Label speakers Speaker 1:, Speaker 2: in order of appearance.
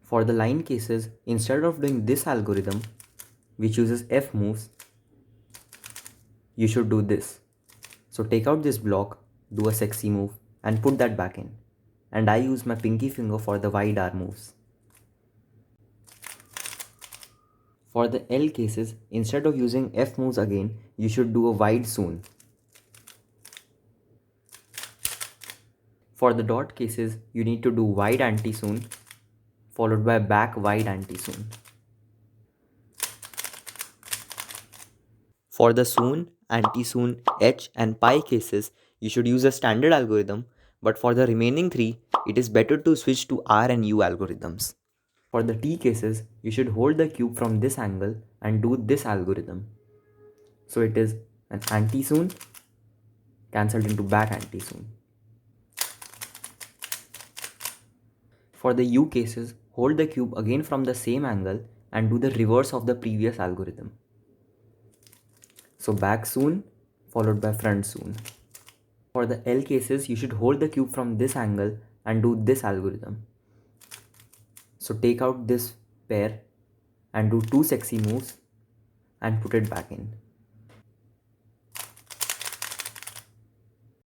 Speaker 1: For the line cases, instead of doing this algorithm, which uses F moves, you should do this. So take out this block, do a sexy move, and put that back in. And I use my pinky finger for the wide R moves. For the L cases, instead of using F moves again, you should do a wide Sune. For the dot cases, you need to do wide Antisune followed by back wide Antisune. For the Sune, Antisune, H and pi cases, you should use a standard algorithm, but for the remaining three, it is better to switch to R and U algorithms. For the T cases, you should hold the cube from this angle and do this algorithm. So it is an Antisune cancelled into back Antisune. For the U cases, hold the cube again from the same angle and do the reverse of the previous algorithm. So back Sune followed by front Sune. For the L cases, you should hold the cube from this angle and do this algorithm. So take out this pair and do two sexy moves and put it back in.